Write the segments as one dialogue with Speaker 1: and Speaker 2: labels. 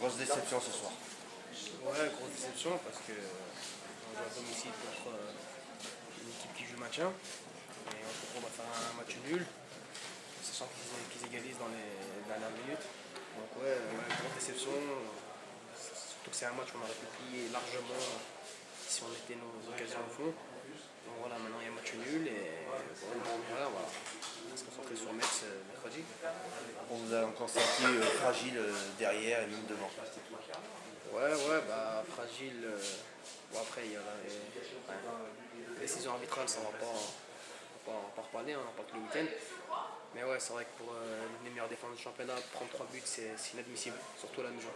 Speaker 1: Grosse déception ce soir.
Speaker 2: Ouais, grosse déception parce que on joue à domicile contre une équipe qui joue le maintien et on se retrouve à faire un match nul, sachant qu'ils égalisent dans les dernières minutes. Donc ouais, grosse déception, surtout que c'est un match qu'on aurait pu plier largement si on mettait nos occasions au fond. Donc voilà, maintenant il y a un match nul et voilà, on va se concentrer sur Metz mercredi.
Speaker 1: On vous a encore senti fragile derrière et même devant.
Speaker 2: Ouais, bah fragile. Bon après, il y a les décisions arbitrales, ça on va pas en reparler, on en parle tous les week-ends. Mais ouais, c'est vrai que pour l'une des meilleures défenses du championnat, prendre 3 buts, c'est inadmissible, surtout à la maison.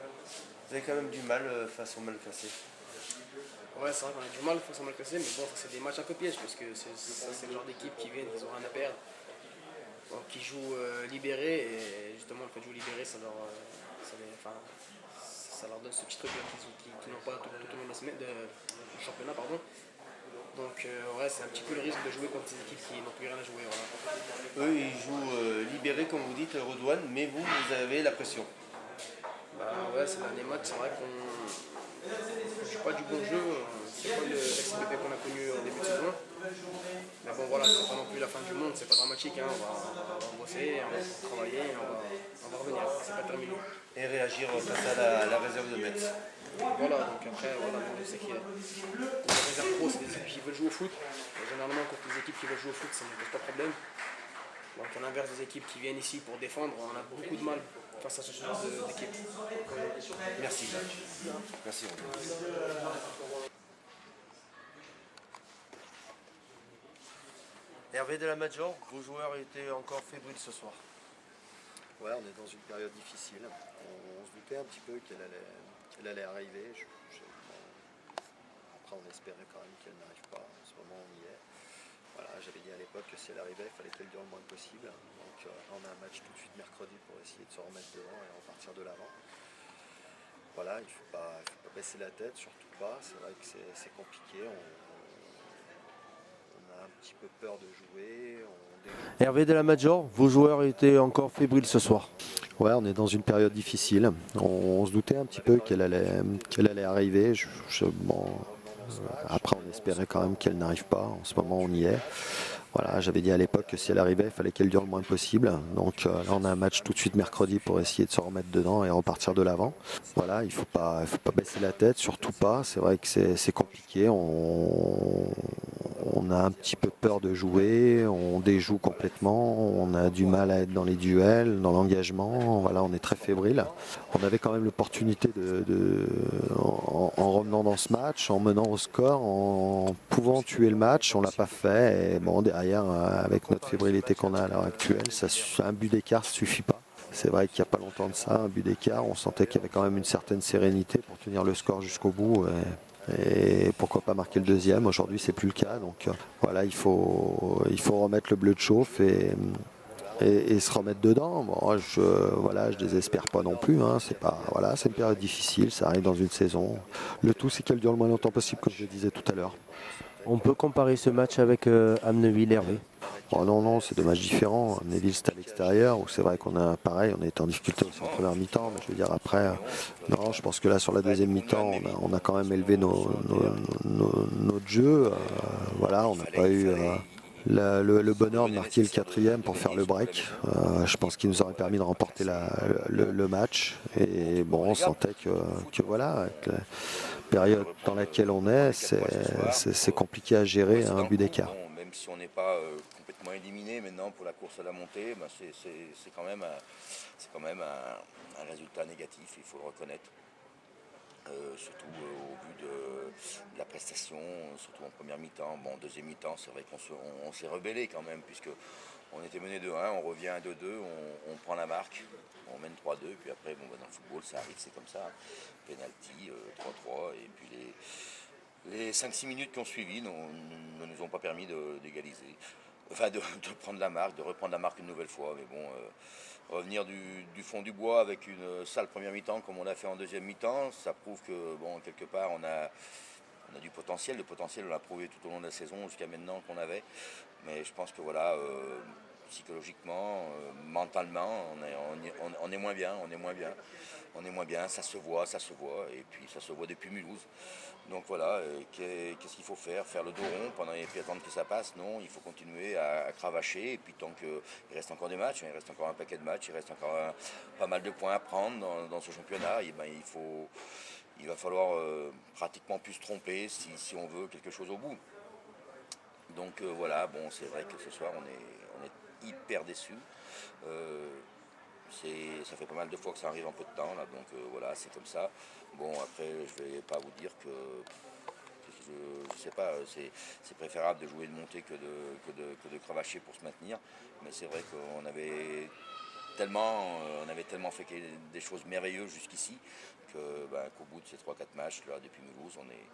Speaker 1: Vous avez quand même du mal face au mal classé.
Speaker 2: Ouais, c'est vrai qu'on a du mal face au mal classé, mais bon, ça c'est des matchs un peu pièges, parce que c'est le genre d'équipe qui viennent, ils ont rien à perdre. Donc, qui jouent libérés, et justement le fait de jouer libéré, ça leur donne ce petit truc là qu'ils n'ont pas tout au long de la semaine, du championnat. Pardon. Donc ouais, c'est un petit peu le risque de jouer contre ces équipes qui n'ont plus rien à jouer. Voilà.
Speaker 1: Eux, ils jouent libérés, comme vous dites, Redouane, mais vous avez la pression.
Speaker 2: Bah ouais, c'est derniers matchs, c'est vrai qu'on ne joue pas du bon jeu, c'est pas le SCBP qu'on a connu au début de saison. Mais bon voilà, c'est pas non plus la fin du monde, c'est pas dramatique, hein. On va bosser, on va travailler, on va revenir, c'est pas terminé.
Speaker 1: Et réagir face à la réserve de Metz.
Speaker 2: Voilà, donc après, voilà, je sais que les réserves pro, c'est des équipes qui veulent jouer au foot. Et généralement, contre les équipes qui veulent jouer au foot, ça ne pose pas de problème. Donc à l'inverse des équipes qui viennent ici pour défendre, on a beaucoup de mal face à ce genre d'équipe.
Speaker 1: Merci. Merci. Hervé de la Major, vos joueurs étaient encore fébriles ce soir.
Speaker 3: Ouais, on est dans une période difficile. On se doutait un petit peu qu'elle allait arriver. Après, on espérait quand même qu'elle n'arrive pas. En ce moment, on y est. Voilà, j'avais dit à l'époque que si elle arrivait, il fallait qu'elle dure le moins possible. Donc, on a un match tout de suite mercredi pour essayer de se remettre devant et repartir de l'avant. Voilà, il ne faut pas baisser la tête, surtout pas. C'est vrai que c'est compliqué. On a un petit peu peur de jouer.
Speaker 1: Hervé de la Major, vos joueurs étaient encore fébriles ce soir.
Speaker 3: Ouais, on est dans une période difficile. On se doutait un petit peu qu'elle allait arriver. Après, on espérait quand même qu'elle n'arrive pas. En ce moment, on y est. Voilà, j'avais dit à l'époque que si elle arrivait, il fallait qu'elle dure le moins possible. Donc là, on a un match tout de suite mercredi pour essayer de se remettre dedans et repartir de l'avant. Voilà, il faut pas baisser la tête, surtout pas. C'est vrai que c'est compliqué. On a un petit peu peur de jouer, on déjoue complètement, on a du mal à être dans les duels, dans l'engagement. Voilà, on est très fébrile. On avait quand même l'opportunité en revenant dans ce match, en menant au score, en pouvant tuer le match, on l'a pas fait. Et bon, derrière, avec notre fébrilité qu'on a à l'heure actuelle, un but d'écart ne suffit pas. C'est vrai qu'il n'y a pas longtemps de ça, un but d'écart, on sentait qu'il y avait quand même une certaine sérénité pour tenir le score jusqu'au bout. Et pourquoi pas marquer le deuxième. Aujourd'hui, c'est plus le cas. Donc voilà, il faut remettre le bleu de chauffe et se remettre dedans. Bon, je désespère pas non plus. Hein. C'est une période difficile. Ça arrive dans une saison. Le tout, c'est qu'elle dure le moins longtemps possible, comme je le disais tout à l'heure.
Speaker 1: On peut comparer ce match avec Amneville, Hervé?
Speaker 3: Oh non, c'est deux matchs différents. Amneville, c'est à l'extérieur, où c'est vrai qu'on a pareil, on était en difficulté aussi en première mi-temps, mais je veux dire après, non, je pense que là sur la deuxième mi-temps, on a quand même élevé notre jeu. Voilà, on n'a pas eu le bonheur de marquer le quatrième pour faire le break. Je pense qu'il nous aurait permis de remporter le match. Et bon, on sentait que voilà, avec la période dans laquelle on est, c'est compliqué à gérer à un but d'écart.
Speaker 4: Même si on n'est pas complètement éliminé maintenant pour la course à la montée, ben c'est quand même un résultat négatif, il faut le reconnaître. Surtout au vu de la prestation, surtout en première mi-temps. Bon, en deuxième mi-temps, c'est vrai qu'on s'est rebellé quand même, puisque On était mené 2-1, on revient à 2-2, on prend la marque, on mène 3-2, puis après, bon, dans le football, ça arrive, c'est comme ça. Penalty, 3-3, et puis les 5-6 minutes qui ont suivi ne nous ont pas permis d'égaliser. Enfin, de prendre la marque, de reprendre la marque une nouvelle fois. Mais bon, revenir du fond du bois avec une sale première mi-temps comme on l'a fait en deuxième mi-temps, ça prouve que, bon, quelque part, on a du potentiel. Le potentiel, on l'a prouvé tout au long de la saison jusqu'à maintenant qu'on avait. Mais je pense que voilà, psychologiquement, mentalement, on est moins bien, on est moins bien, ça se voit, et puis ça se voit depuis Mulhouse. Donc voilà, qu'est-ce qu'il faut faire? Faire le dos rond pendant et puis attendre que ça passe? Non, il faut continuer à cravacher, et puis tant qu'il reste encore des matchs, il reste encore un paquet de matchs, il reste encore pas mal de points à prendre dans ce championnat, et ben il va falloir pratiquement plus se tromper si on veut quelque chose au bout. Donc voilà, bon, c'est vrai que ce soir on est hyper déçus. Ça fait pas mal de fois que ça arrive en peu de temps, là, donc voilà, c'est comme ça. Bon, après, je vais pas vous dire que je sais pas, c'est préférable de jouer de montée que de cravacher pour se maintenir. Mais c'est vrai qu'on avait tellement fait des choses merveilleuses jusqu'ici qu'au bout de ces 3-4 matchs là, depuis Mulhouse, on est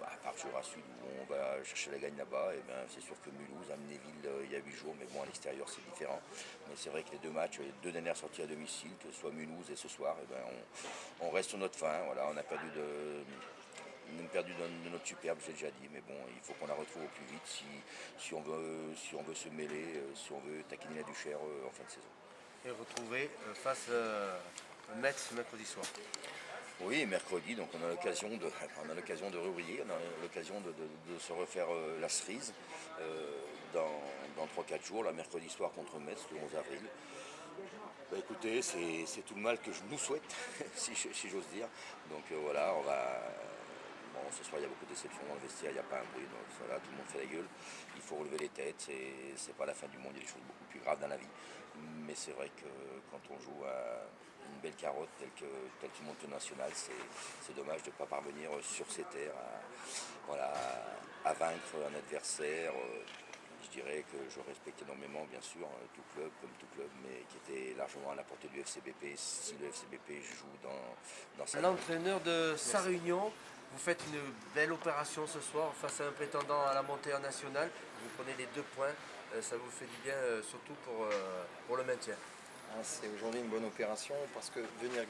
Speaker 4: à part Jura Sud où on va chercher la gagne là-bas, et ben c'est sûr que Mulhouse, Amnéville il y a 8 jours, mais bon, à l'extérieur c'est différent. Mais c'est vrai que les deux matchs, les deux dernières sorties à domicile, que ce soit Mulhouse et ce soir, et ben on reste sur notre fin. Voilà, on a perdu de notre superbe, j'ai déjà dit, mais bon, il faut qu'on la retrouve au plus vite si on veut se mêler, si on veut taquiner la Duchère en fin de saison.
Speaker 1: Et retrouver face Metz mercredi soir.
Speaker 4: Oui, mercredi, donc on a l'occasion de rebriller, on a l'occasion de se refaire la cerise dans 3-4 jours, là, mercredi soir contre Metz, le 11 avril. Bah, écoutez, c'est tout le mal que je nous souhaite, si j'ose dire. Donc voilà, bon, ce soir il y a beaucoup de déceptions dans le vestiaire, il n'y a pas un bruit, donc voilà, tout le monde fait la gueule. Il faut relever les têtes, c'est pas la fin du monde, il y a des choses beaucoup plus graves dans la vie. Mais c'est vrai que quand on joue à une belle carotte telle qu'une montée nationale, c'est dommage de ne pas parvenir sur ces terres à vaincre un adversaire. Je dirais que je respecte énormément, bien sûr, tout club comme tout club, mais qui était largement à la portée du FCBP si le FCBP joue dans sa...
Speaker 1: L'entraîneur de Sarre-Union, vous faites une belle opération ce soir face à un prétendant à la montée en nationale. Vous prenez les 2 points, ça vous fait du bien, surtout pour le maintien.
Speaker 5: C'est aujourd'hui une bonne opération parce que venir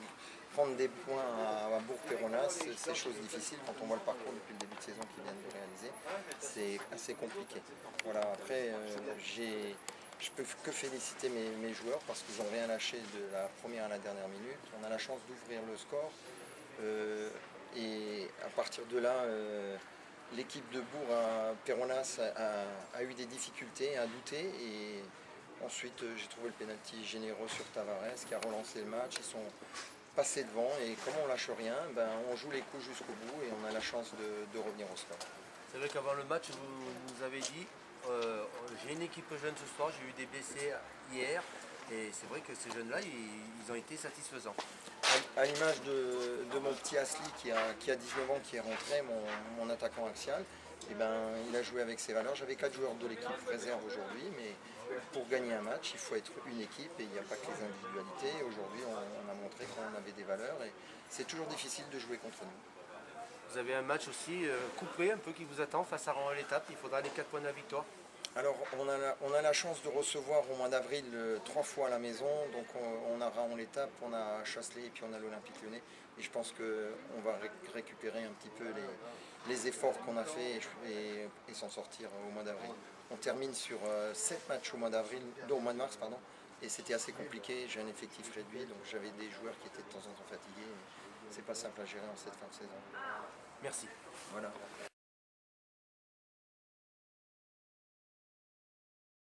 Speaker 5: prendre des points à Bourg-Péronnas, c'est chose difficile quand on voit le parcours depuis le début de saison qu'ils viennent de réaliser. C'est assez compliqué. Voilà, après, je peux que féliciter mes joueurs parce qu'ils n'ont rien lâché de la première à la dernière minute. On a la chance d'ouvrir le score et à partir de là, l'équipe de Bourg-Péronnas a eu des difficultés, a douté, et ensuite j'ai trouvé le pénalty généreux sur Tavares qui a relancé le match. Ils sont passés devant, et comme on lâche rien, on joue les coups jusqu'au bout et on a la chance de revenir au score.
Speaker 1: C'est vrai qu'avant le match, vous nous avez dit j'ai une équipe jeune ce soir, j'ai eu des blessés hier, et c'est vrai que ces jeunes-là, ils ont été satisfaisants.
Speaker 5: À l'image de mon petit Asli qui a 19 ans, qui est rentré, mon attaquant axial, il a joué avec ses valeurs. J'avais 4 joueurs de l'équipe réserve aujourd'hui, mais pour gagner un match, il faut être une équipe et il n'y a pas que les individualités. Aujourd'hui, on a montré qu'on avait des valeurs, et c'est toujours difficile de jouer contre nous.
Speaker 1: Vous avez un match aussi coupé un peu qui vous attend face à Rouen-l'Étape. Il faudra les 4 points de la victoire.
Speaker 5: Alors, on a la chance de recevoir au mois d'avril 3 fois à la maison. Donc, on a Rouen-l'Étape, on a Chasselet et puis on a l'Olympique Lyonnais. Et je pense qu'on va récupérer un petit peu les efforts qu'on a fait et s'en sortir au mois d'avril. On termine sur 7 matchs au mois de mars, pardon. Et c'était assez compliqué. J'ai un effectif réduit, donc j'avais des joueurs qui étaient de temps en temps fatigués. C'est pas simple à gérer en cette fin de saison.
Speaker 1: Merci.
Speaker 5: Voilà.